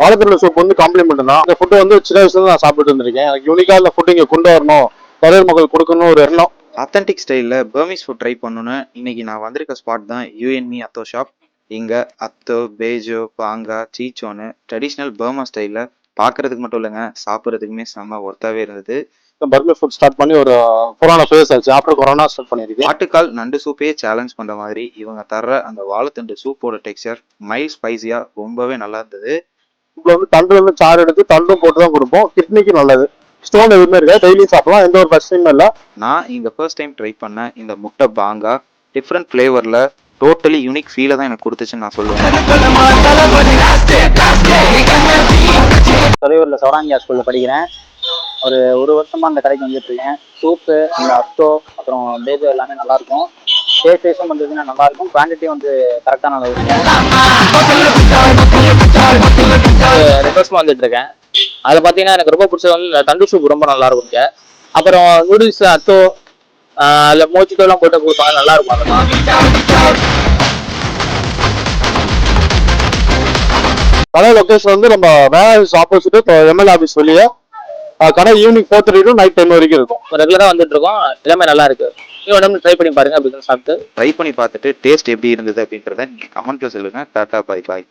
வாழைத்தண்டு சூப் வந்து காம்ப்ளிமெண்ட் தான். இந்த ஃபுட்டு வந்து சின்ன வயசுல நான் சாப்பிட்டு இருந்திருக்கேன். எனக்கு யூனிக்கா இந்த ஃபுட்டு இங்க கொண்டு வரணும், வரையர் மக்கள் கொடுக்கணும் ஒரு எண்ணம். ஆத்தென்டிக் ஸ்டைலில் பர்மீஸ் ஃபுட் ட்ரை பண்ணணுன்னு இன்னைக்கு நான் வந்திருக்க ஸ்பாட் தான் யூஎன்மி அத்தோ ஷாப். இங்கே அத்தோ, பேஜோ, பாங்கா, சீச்சோன்னு ட்ரெடிஷ்னல் பர்மா ஸ்டைலில் பார்க்கறதுக்கு மட்டும் இல்லைங்க, சாப்பிட்றதுக்குமே செம்ம ஒர்த்தாகவே இருந்தது. பர்மீஸ் ஃபுட் ஸ்டார்ட் பண்ணி ஒரு 4.5 years ஆச்சு. ஆஃப்டர் கொரோனா ஸ்டார்ட் பண்ணியிருக்கேன். ஆட்டுக்கால் நண்டு சூப்பே சேலஞ்ச் பண்ணுற மாதிரி இவங்க தர்ற அந்த வாழைத்தண்டு சூப்போட டெக்ஸ்சர் மைல்ட் ஸ்பைசியாக ரொம்பவே நல்லா இருந்தது. இப்போ வந்து தண்டுல இருந்து சாறு எடுத்து தண்டும் போட்டு தான் கொடுப்போம். கிட்னிக்கு நல்லது. ஸ்டோன் எதுவுமே இருக்காது, டெய்லி சாப்பிடலாம், எந்த ஒரு பிரச்சனையும் இல்லை. நான் இங்கே ஃபர்ஸ்ட் டைம் ட்ரை பண்ண இந்த முட்டை பாங்கா டிஃப்ரெண்ட் ஃப்ளேவரில் டோட்டலி யூனிக் ஃபீலை தான் எனக்கு கொடுத்துச்சுன்னு நான் சொல்லுவேன். தொலைவூரில் சௌராங்கியா ஸ்கூலில் படிக்கிறேன். ஒரு வருஷமாக அந்த கடைக்கு வந்துட்டு இருக்கேன். சூப்பு, இந்த அத்தோ, அப்புறம் பேஜோ எல்லாமே நல்லாயிருக்கும். டேஸ்ட் வைஸும் வந்துச்சுன்னா நல்லாயிருக்கும். குவான்டிட்டி வந்து கரெக்டாக நல்லா இருக்கும். 2 வருஷமாக வந்துட்டு இருக்கேன். அதில் பார்த்தீங்கன்னா எனக்கு ரொம்ப பிடிச்சது வந்து தண்டு சூப் ரொம்ப நல்லா இருக்கும் இங்கே. அப்புறம் நூடுல்ஸ், அத்தோ, அதில் மோச்சிட்டோலாம் போட்டு கொடுப்பாங்க, நல்லா இருக்கும். அதெல்லாம் கடை லொகேஷன் வந்து நம்ம வேலைஸ் ஆப்போசிட் எம்எல்ஏ ஆஃபீஸ் வெளியே. கடை ஈவினிங் 4:30 to நைட் 10 வரைக்கும் இருக்கும். ரெகுலராக வந்துட்டு இருக்கோம். எல்லாமே நல்லா இருக்கு. இன்னும் ட்ரை பண்ணி பாருங்க. அப்படி சாப்பிட்டு ட்ரை பண்ணி பார்த்துட்டு டேஸ்ட் எப்படி இருந்தது அப்படின்றத நீங்கள் கமெண்ட்டில் சொல்லுங்கள். டாட்டா, பாய் பாய்.